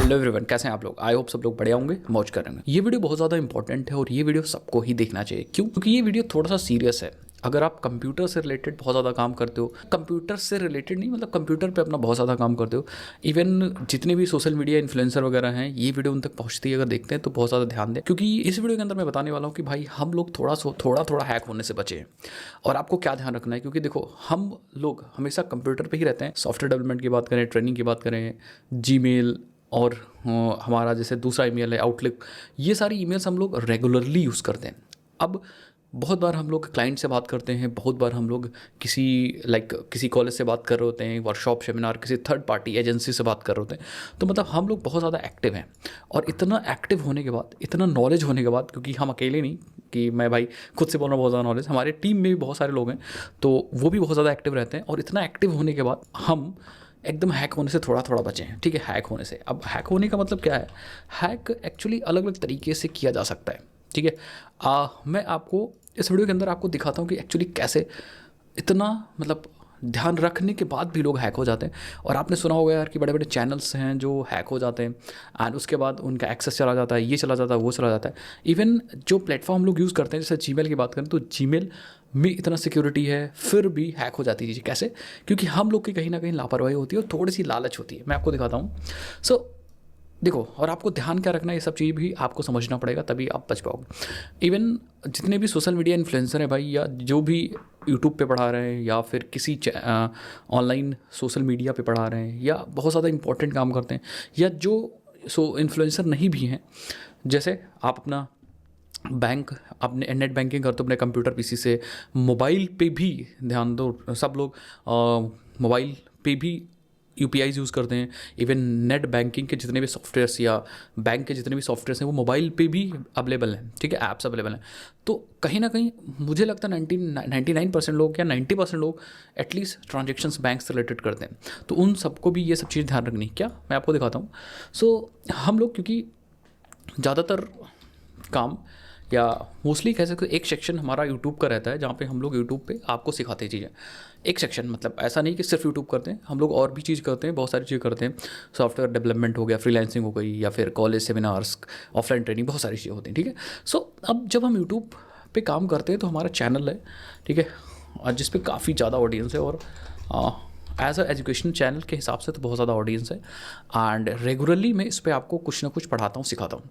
Hello everyone, कैसे हैं आप लोग। आई होप सब लोग बढ़िया होंगे, मौज कर रहे हैं। ये वीडियो बहुत ज़्यादा इंपॉर्टेंट है और ये वीडियो सबको ही देखना चाहिए। क्यों? क्योंकि ये वीडियो थोड़ा सा सीरियस है। अगर आप कंप्यूटर से रिलेटेड बहुत ज़्यादा काम करते हो, कंप्यूटर से रिलेटेड नहीं मतलब कंप्यूटर पे अपना बहुत ज़्यादा काम करते हो, इवन जितने भी सोशल मीडिया इन्फ्लुएंसर वगैरह हैं, ये वीडियो उन तक पहुँचती है अगर देखते हैं तो बहुत ज़्यादा ध्यान दें। क्योंकि इस वीडियो के अंदर मैं बताने वाला हूँ कि भाई हम लोग थोड़ा हैक होने से बचें। और आपको क्या ध्यान रखना है, क्योंकि देखो हम लोग हमेशा कंप्यूटर पर ही रहते हैं। सॉफ्टवेयर डेवलपमेंट की बात करें, ट्रेनिंग की बात करें, जीमेल और हमारा जैसे दूसरा ईमेल है आउटलुक, ये सारी ईमेल्स हम लोग रेगुलरली यूज़ करते हैं। अब बहुत बार हम लोग क्लाइंट से बात करते हैं, बहुत बार हम लोग किसी कॉलेज से बात कर रहे होते हैं, वर्कशॉप सेमिनार, किसी थर्ड पार्टी एजेंसी से बात कर रहे होते हैं। तो मतलब हम लोग बहुत ज़्यादा एक्टिव हैं। और इतना एक्टिव होने के बाद, इतना नॉलेज होने के बाद, क्योंकि हम अकेले नहीं कि मैं भाई खुद से बोल रहा हूँ, बहुत ज़्यादा नॉलेज हमारे टीम में भी बहुत सारे लोग हैं, तो वो भी बहुत ज़्यादा एक्टिव रहते हैं। और इतना एक्टिव होने के बाद हम एकदम हैक होने से थोड़ा थोड़ा बचें हैं। ठीक है, हैक होने से। अब हैक होने का मतलब क्या है? हैक एक्चुअली अलग अलग तरीके से किया जा सकता है। ठीक है, मैं आपको इस वीडियो के अंदर आपको दिखाता हूँ कि एक्चुअली कैसे इतना मतलब ध्यान रखने के बाद भी लोग हैक हो जाते हैं। और आपने सुना होगा यार कि बड़े बड़े चैनल्स हैं जो हैक हो जाते हैं एंड उसके बाद उनका एक्सेस चला जाता है, ये चला जाता है, वो चला जाता है। इवन जो प्लेटफॉर्म लोग यूज़ करते हैं, जैसे जीमेल की बात करें तो जीमेल में इतना सिक्योरिटी है, फिर भी हैक हो जाती है चीज़ें। कैसे? क्योंकि हम लोग की कहीं ना कहीं लापरवाही होती है और थोड़ी सी लालच होती है। मैं आपको दिखाता हूँ। सो देखो, और आपको ध्यान क्या रखना है, ये सब चीज़ भी आपको समझना पड़ेगा, तभी आप बच पाओगे। इवन जितने भी सोशल मीडिया इन्फ्लुएंसर हैं भाई, या जो भी यूट्यूब पे पढ़ा रहे हैं, या फिर किसी ऑनलाइन सोशल मीडिया पे पढ़ा रहे हैं, या बहुत ज़्यादा इंपॉर्टेंट काम करते हैं, या जो इन्फ्लुएंसर नहीं भी हैं, जैसे आप अपना बैंक, अपने नेट बैंकिंग करते हो अपने कंप्यूटर पीसी से, मोबाइल पे भी ध्यान दो। सब लोग मोबाइल पे भी यूपीआईज यूज़ करते हैं। इवन नेट बैंकिंग के जितने भी सॉफ्टवेयर्स या बैंक के जितने भी सॉफ्टवेयर्स हैं वो मोबाइल पे भी अवेलेबल हैं। ठीक है, ऐप्स अवेलेबल हैं। तो कहीं ना कहीं मुझे लगता है 99% लोग या 90% लोग एटलीस्ट ट्रांजेक्शन्स बैंक से रिलेटेड करते हैं। तो उन सबको भी ये सब चीज़ ध्यान रखनी। क्या मैं आपको दिखाता हूँ। हम लोग क्योंकि ज़्यादातर काम या मोस्टली कह सकते हो एक सेक्शन हमारा यूट्यूब का रहता है, जहाँ पे हम लोग यूट्यूब पे आपको सिखाते हैं चीज़ें। एक सेक्शन मतलब ऐसा नहीं कि सिर्फ यूट्यूब करते हैं, हम लोग और भी चीज़ करते हैं, बहुत सारी चीज़ें करते हैं। सॉफ्टवेयर डेवलपमेंट हो गया, फ्रीलांसिंग हो गई, या फिर कॉलेज सेमिनार्स, ऑफलाइन ट्रेनिंग, बहुत सारी चीज़ें होती हैं। ठीक है, अब जब हम यूट्यूब पे काम करते हैं तो हमारा चैनल है, ठीक है, और जिस पे काफ़ी ज़्यादा ऑडियंस है, और एज अ एजुकेशन चैनल के हिसाब से तो बहुत ज़्यादा ऑडियंस है। एंड रेगुलरली मैं इस पर आपको कुछ ना कुछ पढ़ाता हूँ, सिखाता हूँ।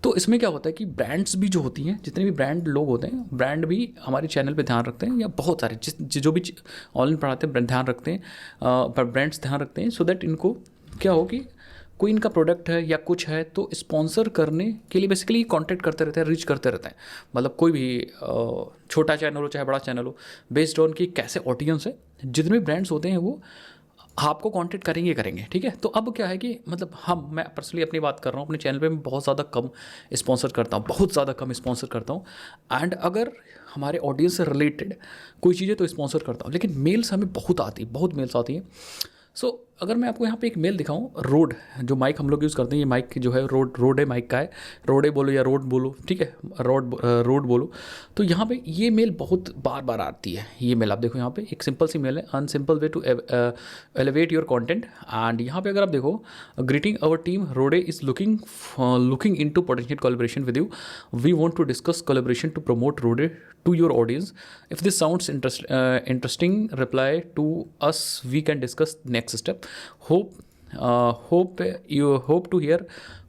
तो इसमें क्या होता है कि ब्रांड्स भी जो होती हैं, जितने भी ब्रांड लोग होते हैं, ब्रांड भी हमारे चैनल पे ध्यान रखते हैं, या बहुत सारे जो भी ऑनलाइन पढ़ाते हैं ध्यान रखते हैं, पर ब्रांड्स ध्यान रखते हैं, सो दैट इनको क्या हो कि कोई इनका प्रोडक्ट है या कुछ है तो स्पॉन्सर करने के लिए बेसिकली कांटेक्ट करते रहते हैं, रीच करते रहते हैं। मतलब कोई भी छोटा चैनल हो चाहे बड़ा चैनल हो, बेस्ड ऑन की कैसे ऑडियंस है, जितने भी ब्रांड्स होते हैं वो आपको कांटेक्ट करेंगे। ठीक है, तो अब क्या है कि मतलब मैं पर्सनली अपनी बात कर रहा हूँ, अपने चैनल पे मैं बहुत ज़्यादा कम स्पॉन्सर करता हूँ, बहुत ज़्यादा कम स्पॉन्सर करता हूँ। एंड अगर हमारे ऑडियंस से रिलेटेड कोई चीज़ें तो स्पॉन्सर करता हूँ, लेकिन मेल्स हमें बहुत मेल्स आती हैं। अगर मैं आपको यहाँ पे एक मेल दिखाऊँ, रोड जो माइक हम लोग यूज़ करते हैं, ये माइक जो है रोड है, माइक का है, रोडे बोलो या रोड बोलो, ठीक है, रोड बोलो। तो यहाँ पे ये मेल बहुत बार आती है। ये मेल आप देखो, यहाँ पे एक सिंपल सी मेल है, an simple way to elevate your content. And यहाँ पे अगर आप देखो, greeting our team, Rode is looking into potential collaboration with you, we want to discuss collaboration to promote Rode to your audience. If this sounds interesting, reply to us, we can discuss next step. Hope to hear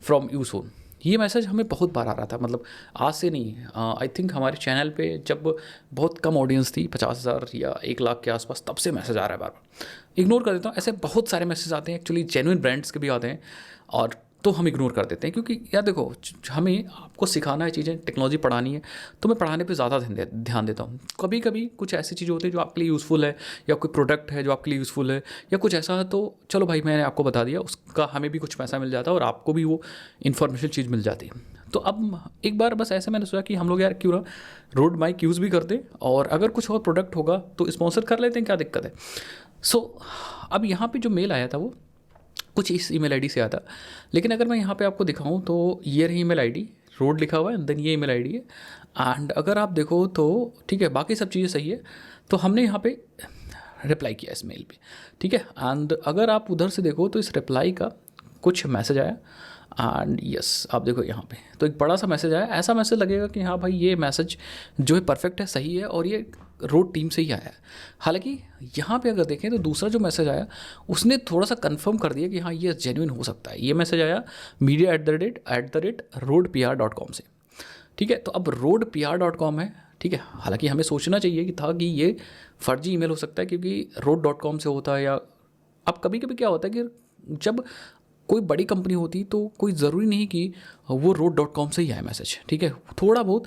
from you soon. ये message हमें बहुत बार आ रहा था, मतलब आज से नहीं। I think हमारे चैनल पे जब बहुत कम ऑडियंस थी, 50,000 या 1 लाख के आसपास, तब से मैसेज आ रहा है बार बार। इग्नोर कर देता हूँ, ऐसे बहुत सारे मैसेज आते हैं, एक्चुअली जेन्युइन ब्रांड्स के भी आते हैं, और तो हम इग्नोर कर देते हैं। क्योंकि यार देखो, हमें आपको सिखाना है चीज़ें, टेक्नोलॉजी पढ़ानी है, तो मैं पढ़ाने पे ज़्यादा ध्यान देता हूँ। कभी कभी कुछ ऐसी चीज़ें होती है जो आपके लिए यूज़फुल है, या कोई प्रोडक्ट है जो आपके लिए यूज़फुल है, या कुछ ऐसा है, तो चलो भाई मैंने आपको बता दिया, उसका हमें भी कुछ पैसा मिल जाता है और आपको भी वो इन्फॉर्मेशन चीज़ मिल जाती है। तो अब एक बार बस ऐसे मैंने सोचा कि हम लोग यार क्यों ना रोड माइक यूज़ भी करते, और अगर कुछ और प्रोडक्ट होगा तो स्पॉन्सर कर लेते हैं, क्या दिक्कत है। अब यहाँ पर जो मेल आया था वो कुछ इस ईमेल आईडी से आता। लेकिन अगर मैं यहाँ पे आपको दिखाऊँ तो ये रही ईमेल आईडी, रोड लिखा हुआ है, देन ये ईमेल आईडी है। एंड अगर आप देखो तो ठीक है, बाकी सब चीज़ें सही है। तो हमने यहाँ पे रिप्लाई किया इस मेल पे, ठीक है। एंड अगर आप उधर से देखो तो इस रिप्लाई का कुछ मैसेज आया एंड यस आप देखो यहाँ पे तो एक बड़ा सा मैसेज आया, ऐसा मैसेज लगेगा कि हाँ भाई ये मैसेज जो है परफेक्ट है, सही है और ये रोड टीम से ही आया है। हालांकि यहाँ पे अगर देखें तो दूसरा जो मैसेज आया उसने थोड़ा सा कंफर्म कर दिया कि हाँ ये जेन्युइन हो सकता है। ये मैसेज आया media@roadpr.com से, ठीक है। तो अब roadpr.com है, ठीक है। हालांकि हमें सोचना चाहिए कि था कि ये फर्जी ईमेल हो सकता है क्योंकि road.com से होता है, या अब कभी कभी क्या होता है कि जब कोई बड़ी कंपनी होती तो कोई ज़रूरी नहीं कि वो road.com से ही आए मैसेज, ठीक है। थोड़ा बहुत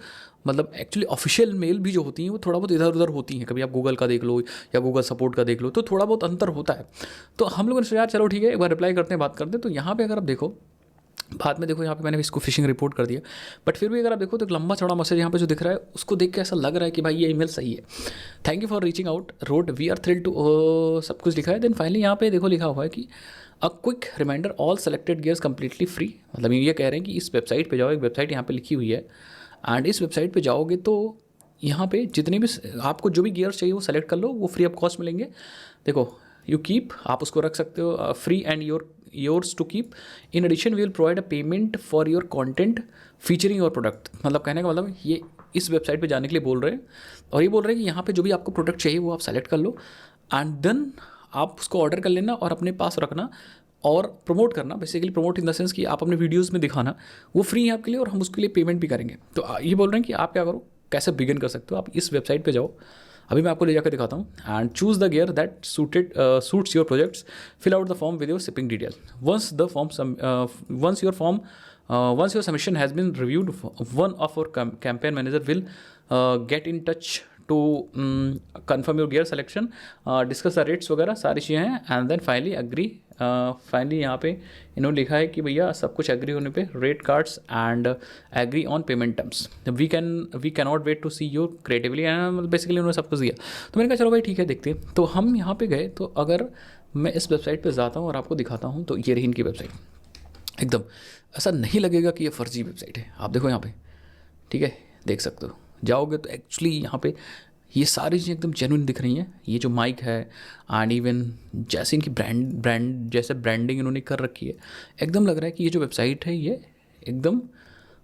मतलब एक्चुअली ऑफिशियल मेल भी जो होती हैं वो थोड़ा बहुत इधर उधर होती हैं, कभी आप गूगल का देख लो या गूगल सपोर्ट का देख लो तो थोड़ा बहुत अंतर होता है। तो हम लोगों ने सोचा यार चलो ठीक है एक बार रिप्लाई करते हैं, बात करते हैं। तो यहाँ पे अगर आप देखो बाद में देखो यहाँ पे मैंने इसको फिशिंग रिपोर्ट कर दिया, बट फिर भी अगर आप देखो तो एक लंबा चौड़ा मैसेज यहाँ पे जो दिख रहा है उसको देख के ऐसा लग रहा है कि भाई ये ईमेल सही है। Thank you for reaching out Rode, we are thrilled to, सब कुछ लिखा है। देन फाइनली यहाँ पे देखो लिखा हुआ है कि a quick reminder all selected gears completely free. मतलब ये कह रहे हैं कि इस वेबसाइट पे जाओ, एक वेबसाइट यहाँ पे लिखी हुई है एंड इस वेबसाइट पे जाओगे तो यहाँ पे जितने भी आपको जो भी गियर्स चाहिए वो सेलेक्ट कर लो, वो फ्री ऑफ कॉस्ट मिलेंगे। देखो यू कीप, आप उसको रख सकते हो free and yours to keep. In addition we will provide a payment for your content featuring your product. मतलब कहने का मतलब ये इस वेबसाइट पे जाने के लिए बोल रहे हैं और ये बोल रहे हैं कि यहाँ पे जो भी आपको प्रोडक्ट चाहिए वो आप सेलेक्ट कर लो एंड देन आप उसको ऑर्डर कर लेना और अपने पास रखना और प्रमोट करना। Basically promote in the sense कि आप अपने वीडियोज़ में दिखाना, वो फ्री है आपके लिए और हम उसके लिए पेमेंट भी करेंगे। तो ये बोल रहे हैं कि आप क्या करो, कैसे बिगिन कर सकते हो। आप इस वेबसाइट पे जाओ, अभी मैं आपको ले जाकर दिखाता हूँ and choose the gear that suits your projects, fill out the form with your shipping detail. Once your submission has been reviewed, one of our campaign manager will get in touch to confirm your gear selection, discuss the rates वगैरह सारी चीज़ें हैं and then finally agree. Finally यहाँ पे इन्होंने लिखा है कि भैया सब कुछ एग्री होने पे rate cards and agree on payment terms, we can not wait to see your creatively and basically उन्होंने सब कुछ दिया। तो मैंने कहा चलो भाई ठीक है देखते हैं। तो हम यहाँ पे गए, तो अगर मैं इस वेबसाइट पे जाता हूँ और आपको दिखाता हूँ तो ये रही इनकी वेबसाइट। एकदम ऐसा नहीं लगेगा कि ये फर्जी वेबसाइट है। आप देखो यहाँ पे, ठीक है, देख सकते हो। जाओगे तो एक्चुअली यहाँ पे ये सारी चीज़ें एकदम जेन्युइन दिख रही हैं। ये जो माइक है एंड इवन जैसे इनकी ब्रांड जैसे ब्रांडिंग इन्होंने कर रखी है, एकदम लग रहा है कि ये जो वेबसाइट है ये एकदम,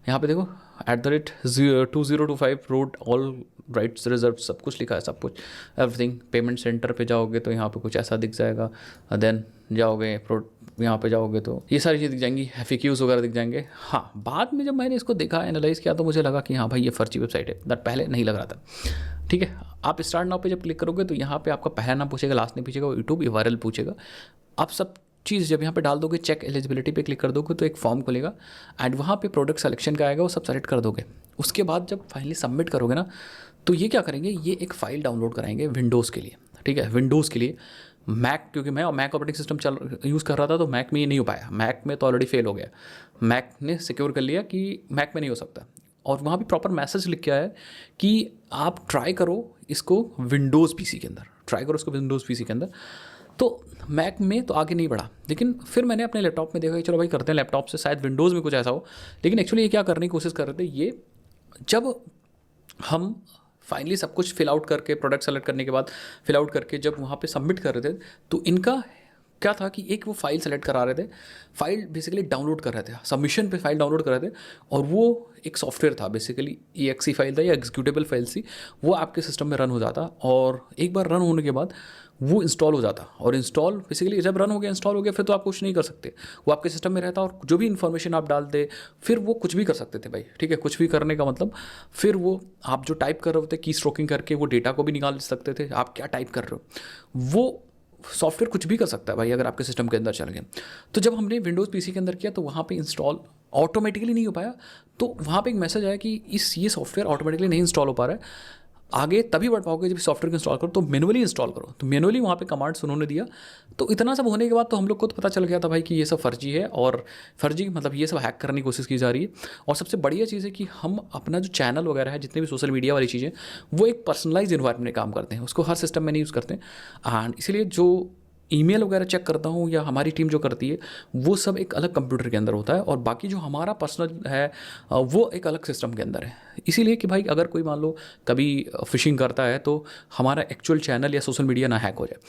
यहाँ पे देखो @2025 रोड ऑल राइट्स रिजर्व, सब कुछ लिखा है, सब कुछ एवरीथिंग। पेमेंट सेंटर पे जाओगे तो यहाँ पे कुछ ऐसा दिख जाएगा। देन जाओगे यहाँ पे जाओगे तो ये सारी चीज़ दिख जाएंगी, FAQs वगैरह दिख जाएंगे। हाँ, बाद में जब मैंने इसको देखा, एनालाइज किया तो मुझे लगा कि हाँ भाई ये फर्जी वेबसाइट है, दैट पहले नहीं लग रहा था। ठीक है, आप स्टार्ट नाउ पे जब क्लिक करोगे तो यहाँ पे आपका पहला नाम पूछेगा, लास्ट नेम पूछेगा, यूट्यूब URL पूछेगा। आप सब चीज़ जब यहाँ पे डाल दोगे, चेक एलिजिबिलिटी पे क्लिक कर दोगे तो एक फॉर्म खुलेगा एंड वहाँ पे प्रोडक्ट सिलेक्शन का आएगा, वो सब सेलेक्ट कर दोगे। उसके बाद जब फाइनली सबमिट करोगे ना, तो ये क्या करेंगे, ये एक फ़ाइल डाउनलोड कराएंगे विंडोज़ के लिए। ठीक है, विंडोज़ के लिए। मैक, क्योंकि मैं मैक ऑपरेटिंग सिस्टम यूज़ कर रहा था तो मैक में ये नहीं हो पाया, मैक में तो ऑलरेडी फेल हो गया। मैक ने सिक्योर कर लिया कि मैक में नहीं हो सकता, और वहाँ भी प्रॉपर मैसेज लिख के आया कि आप ट्राई करो इसको विंडोज़ PC के अंदर, ट्राई करो इसको विंडोज़ PC के अंदर। तो मैक में तो आगे नहीं बढ़ा, लेकिन फिर मैंने अपने लैपटॉप में देखा कि चलो भाई करते हैं लैपटॉप से, शायद विंडोज़ में कुछ ऐसा हो। लेकिन एक्चुअली ये क्या करने की कोशिश कर रहे थे, ये जब हम फाइनली सब कुछ फिल आउट करके, प्रोडक्ट सेलेक्ट करने के बाद फिल आउट करके जब वहाँ पे सबमिट कर रहे थे, तो इनका क्या था कि एक वो फाइल सेलेक्ट करा रहे थे, फाइल बेसिकली डाउनलोड कर रहे थे, सबमिशन पे फाइल डाउनलोड कर रहे थे, और वो एक सॉफ्टवेयर था, बेसिकली EXE फाइल था या एग्जीक्यूटेबल फाइल थी, वो आपके सिस्टम में रन हो जाता, और एक बार रन होने के बाद वो इंस्टॉल हो जाता। और इंस्टॉल बेसिकली जब रन हो गया, इंस्टॉल हो गया, फिर तो आप कुछ नहीं कर सकते, वो आपके सिस्टम में रहता, और जो भी इन्फॉर्मेशन आप डालते फिर वो कुछ भी कर सकते थे भाई। ठीक है, कुछ भी करने का मतलब फिर वो आप जो टाइप कर रहे होते की स्ट्रोकिंग करके वो डेटा को भी निकाल सकते थे, आप क्या टाइप कर रहे हो, वो सॉफ्टवेयर कुछ भी कर सकता है भाई अगर आपके सिस्टम के अंदर चल गए। तो जब हमने विंडोज़ PC के अंदर किया तो वहाँ पे इंस्टॉल ऑटोमेटिकली नहीं हो पाया, तो वहाँ पे एक मैसेज आया कि ये सॉफ्टवेयर ऑटोमेटिकली नहीं इंस्टॉल हो पा रहा है, आगे तभी बढ़ पाओगे जब सॉफ्टवेयर को इंस्टॉल करो, तो मैनुअली इंस्टॉल करो। तो मैनुअली वहाँ पे कमांड्स उन्होंने दिया। तो इतना सब होने के बाद तो हम लोग को तो पता चल गया था भाई कि ये सब फर्जी है, और फर्जी मतलब ये सब हैक करने की कोशिश की जा रही है। और सबसे बढ़िया चीज़ है कि हम अपना जो चैनल वगैरह है, जितने भी सोशल मीडिया वाली चीज़ें, वो एक पर्सनलाइज इन्वायरमेंट में काम करते हैं, उसको हर सिस्टम में नहीं यूज़ करते हैं। एंड इसीलिए जो ईमेल वगैरह चेक करता हूँ या हमारी टीम जो करती है, वो सब एक अलग कंप्यूटर के अंदर होता है, और बाकी जो हमारा पर्सनल है वो एक अलग सिस्टम के अंदर है। इसीलिए कि भाई अगर कोई मान लो कभी फिशिंग करता है तो हमारा एक्चुअल चैनल या सोशल मीडिया ना हैक हो जाए।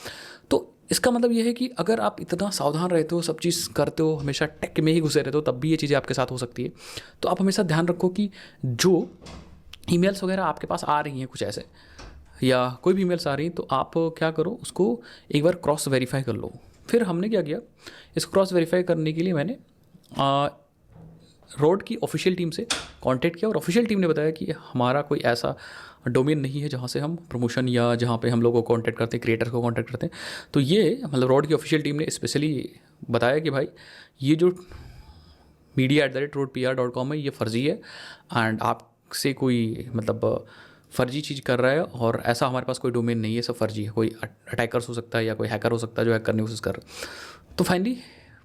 तो इसका मतलब ये है कि अगर आप इतना सावधान रहते हो, सब चीज़ करते हो, हमेशा टेक में ही घुसे रहते हो, तब भी ये चीज़ें आपके साथ हो सकती है। तो आप हमेशा ध्यान रखो कि जो ईमेल्स वगैरह आपके पास आ रही हैं कुछ ऐसे, या कोई भी ईमेल्स आ रही हैं, तो आप क्या करो, उसको एक बार क्रॉस वेरीफाई कर लो। फिर हमने क्या किया, इस क्रॉस वेरीफाई करने के लिए मैंने रोड की ऑफिशियल टीम से कांटेक्ट किया, और ऑफिशियल टीम ने बताया कि हमारा कोई ऐसा डोमेन नहीं है जहाँ से हम प्रमोशन या जहाँ पे हम लोगों को कांटेक्ट करते हैं, क्रिएटर को कांटेक्ट करते हैं। तो ये मतलब रोड की ऑफिशियल टीम ने स्पेशली बताया कि भाई ये जो media@roadpr.com है, ये फर्जी है, एंड आपसे कोई मतलब फर्जी चीज़ कर रहा है, और ऐसा हमारे पास कोई डोमेन नहीं है, सब फर्जी है, कोई अटैकर्स हो सकता है या कोई हैकर हो सकता है जो हैक करने की कोशिश कर रहा है। तो फाइनली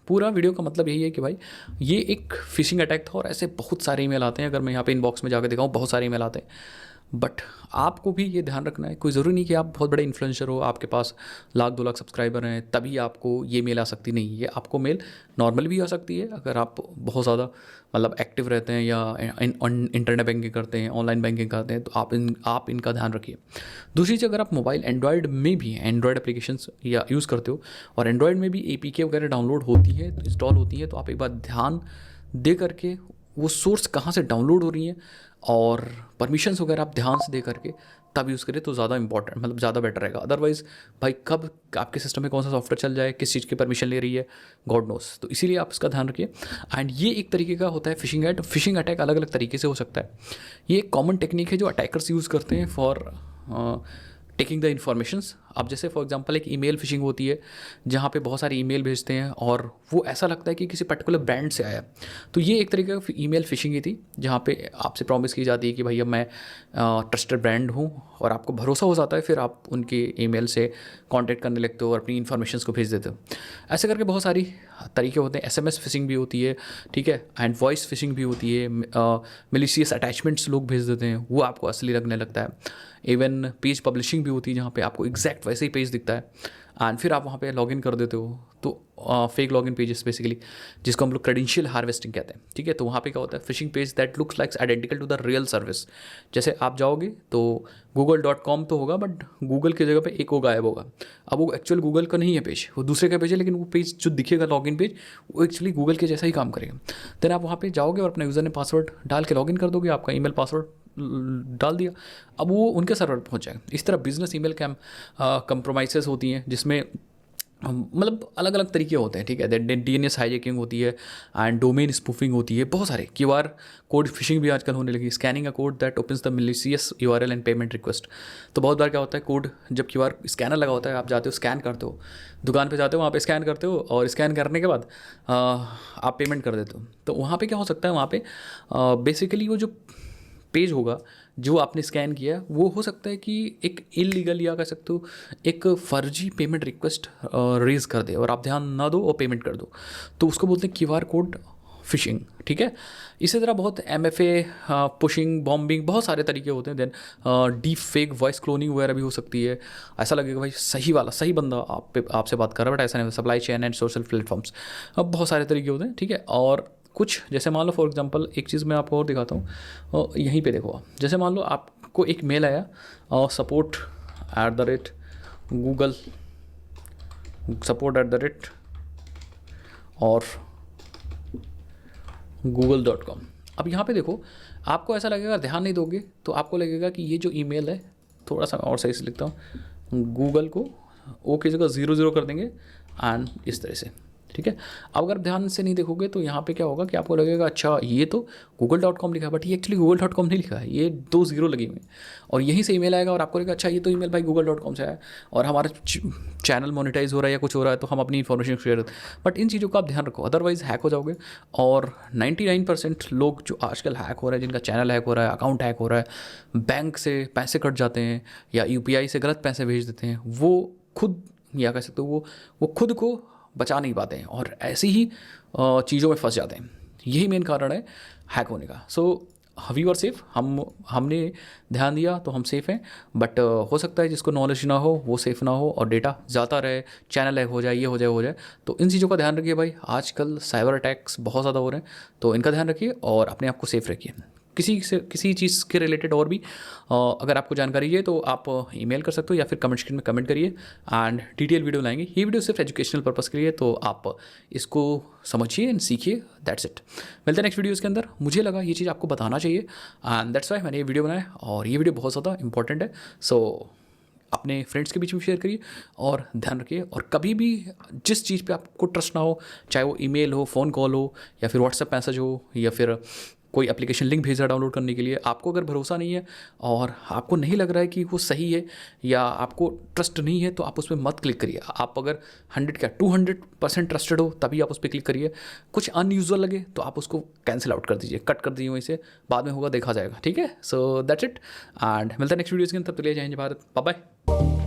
पूरा वीडियो का मतलब यही है कि भाई ये एक फिशिंग अटैक था, और ऐसे बहुत सारे ईमेल आते हैं। अगर मैं यहाँ पे इनबॉक्स में जाकर दिखाऊँ, बहुत सारे ईमेल आते हैं। बट आपको भी ये ध्यान रखना है, कोई ज़रूरी नहीं कि आप बहुत बड़े इन्फ्लुएंसर हो, आपके पास 1 लाख 2 लाख सब्सक्राइबर हैं तभी आपको ये मेल आ सकती नहीं। ये आपको मेल नॉर्मल भी आ सकती है अगर आप बहुत ज़्यादा मतलब एक्टिव रहते हैं या इंटरनेट बैंकिंग करते हैं, ऑनलाइन बैंकिंग करते हैं, तो आप इनका ध्यान रखिए। दूसरी चीज़, अगर आप मोबाइल एंड्रॉयड में भी एंड्रॉयड एप्लीकेशंस या यूज़ करते हो, और एंड्रॉयड में भी APK वगैरह डाउनलोड होती है, इंस्टॉल होती है, तो आप एक बार ध्यान दे करके वो सोर्स कहाँ से डाउनलोड हो रही है और परमिशंस वगैरह आप ध्यान से दे करके तब यूज़ करें, तो ज़्यादा इंपॉर्टेंट मतलब ज़्यादा बेटर रहेगा। अदरवाइज़ भाई कब आपके सिस्टम में कौन सा सॉफ्टवेयर चल जाए, किस चीज़ की परमिशन ले रही है, गॉड नोस। तो इसीलिए आप इसका ध्यान रखिए। एंड ये एक तरीके का होता है फिशिंग अटैक अलग अलग तरीके से हो सकता है। ये एक कॉमन टेक्निक है जो अटैकर्स यूज़ करते हैं फॉर टेकिंग द इन्फॉर्मेशंस। अब जैसे फॉर एग्जांपल एक ईमेल फिशिंग होती है जहाँ पे बहुत सारी ईमेल भेजते हैं और वो ऐसा लगता है कि किसी पर्टिकुलर ब्रांड से आया। तो ये एक तरीके का ईमेल फिशिंग ही थी जहाँ पे आपसे प्रॉमिस की जाती है कि भैया मैं ट्रस्टेड ब्रांड हूँ, और आपको भरोसा हो जाता है, फिर आप उनके ईमेल से कांटेक्ट करने लगते हो और अपनी इन्फॉर्मेशंस को भेज देते हो। ऐसे करके बहुत सारी तरीके होते हैं। SMS फिशिंग भी होती है, ठीक है, एंड वॉइस फिशिंग भी होती है। मिलीशियस अटैचमेंट्स लोग भेज देते हैं, वो आपको असली लगने लगता है। इवन पेज पब्लिशिंग भी होती है जहाँ पे आपको एग्जैक्ट वैसे ही पेज दिखता है, एंड फिर आप वहाँ पे लॉगिन कर देते हो। तो फेक लॉगिन पेजेस बेसिकली, जिसको हम लोग क्रेडेंशियल हार्वेस्टिंग कहते हैं, ठीक है। तो वहाँ पे क्या होता है, phishing page that looks likes identical to the real service. जैसे आप जाओगे तो google.com तो होगा, बट गूगल की जगह पे एक वो गायब होगा। अब वो एक्चुअल गूगल का नहीं है पेज, वो दूसरे का पेज है, लेकिन वो पेज जो दिखेगा लॉगिन पेज, वो एक्चुअली गूगल के जैसा ही काम करेगा। देन आप वहाँ पे जाओगे और अपना यूज़र ने पासवर्ड डाल के लॉगिन कर दोगे, आपका ईमेल पासवर्ड डाल दिया, अब वो उनके सर्वर पर पहुँच जाएगा। इस तरह बिजनेस ईमेल कंप्रोमाइज़ेस होती हैं जिसमें मतलब अलग अलग तरीके होते हैं, ठीक है। DNS हाईजैकिंग होती है, एंड डोमेन स्पूफिंग होती है, बहुत सारे QR कोड फिशिंग भी आजकल होने लगी। Scanning a code that opens the malicious URL and payment request. तो बहुत बार क्या होता है, कोड जब QR स्कैनर लगा होता है, आप जाते हो स्कैन करते हो, दुकान पे जाते हो, वहाँ पे स्कैन करते हो, और स्कैन करने के बाद आप पेमेंट कर देते हो। तो वहाँ पे क्या हो सकता है, वहाँ पे बेसिकली वो जो पेज होगा जो आपने स्कैन किया, वो हो सकता है कि एक इलीगल या कह सकते हो एक फर्जी पेमेंट रिक्वेस्ट रेज कर दे, और आप ध्यान ना दो और पेमेंट कर दो। तो उसको बोलते हैं QR कोड फिशिंग, ठीक है। इसी तरह बहुत MFA पुशिंग, बॉम्बिंग, बहुत सारे तरीके होते हैं। Then deep fake voice cloning वगैरह भी हो सकती है। ऐसा लगेगा भाई सही वाला सही बंदा आपसे बात कर रहा है, बट ऐसा नहीं। Supply chain and social platforms, अब बहुत सारे तरीके होते हैं, ठीक है। और कुछ जैसे मान लो फॉर एग्जांपल एक चीज़ मैं आपको और दिखाता हूँ, यहीं पे देखो आप। जैसे मान लो आपको एक मेल आया support@google support@ और google.com। अब यहाँ पे देखो, आपको ऐसा लगेगा, ध्यान नहीं दोगे तो आपको लगेगा कि ये जो ईमेल है, थोड़ा सा और सही से लिखता हूँ, गूगल को ओ की जगह 0 कर देंगे, एंड इस तरह से, ठीक है। अब अगर ध्यान से नहीं देखोगे तो यहाँ पे क्या होगा कि आपको लगेगा अच्छा ये तो google.com लिखा है, बट ये एक्चुअली google.com नहीं लिखा है, ये 2 0 लगी हुई हैं, और यहीं से ईमेल आएगा और आपको लगेगा अच्छा ये तो ईमेल भाई google.com से आया, और हमारा चैनल मोनेटाइज हो रहा है या कुछ हो रहा है, तो हम अपनी इन्फॉर्मेशन शेयर करते हैं। बट इन चीज़ों का आप ध्यान रखो, अदरवाइज़ हैक हो जाओगे। और 99% लोग जो आजकल हैक हो रहे हैं, जिनका चैनल हैक हो रहा है, अकाउंट हैक हो रहा है, बैंक से पैसे कट जाते हैं या UPI से गलत पैसे भेज देते हैं, वो खुद या कह सकते हो वो खुद को बचा नहीं पाते हैं और ऐसी ही चीज़ों में फंस जाते हैं। यही मेन कारण है हैक होने का। सो वी आर सेफ, हमने ध्यान दिया तो हम सेफ़ हैं। बट हो सकता है जिसको नॉलेज ना हो वो सेफ़ ना हो और डेटा जाता रहे, चैनल हैक हो जाए, ये हो जाए। तो इन चीज़ों का ध्यान रखिए भाई। आजकल साइबर अटैक्स बहुत ज़्यादा हो रहे हैं, तो इनका ध्यान रखिए और अपने आप को सेफ़ रखिए। किसी चीज़ के रिलेटेड और भी अगर आपको जानकारी है तो आप ईमेल कर सकते हो या फिर कमेंट सेक्शन में कमेंट करिए एंड डिटेल वीडियो लाएंगे। ये वीडियो सिर्फ एजुकेशनल पर्पज़ के लिए, तो आप इसको समझिए एंड सीखिए। That's it. मिलते हैं नेक्स्ट वीडियोज़ के अंदर। मुझे लगा ये चीज़ आपको बताना चाहिए एंड दैट्स वाई मैंने ये वीडियो बनाया, और ये वीडियो बहुत ज़्यादा इंपॉर्टेंट है। सो अपने फ्रेंड्स के बीच में शेयर करिए और ध्यान रखिए। और कभी भी जिस चीज़ पे आपको ट्रस्ट ना हो, चाहे वो ईमेल हो, फ़ोन कॉल हो, या फिर व्हाट्सएप मैसेज हो, या फिर कोई एप्लीकेशन लिंक भेजा डाउनलोड करने के लिए, आपको अगर भरोसा नहीं है और आपको नहीं लग रहा है कि वो सही है या आपको ट्रस्ट नहीं है, तो आप उस पर मत क्लिक करिए। आप अगर 200% ट्रस्टेड हो तभी आप उस पर क्लिक करिए। कुछ अनयूजुअल लगे तो आप उसको कैंसिल आउट कर दीजिए, कट कर दीजिए, वहीं से बाद में होगा देखा जाएगा। ठीक है, सो दैट्स इट एंड मिलता है नेक्स्ट वीडियोज़ के अंदर। तब तक के लिए जय हिंद, भारत, बाय बाय।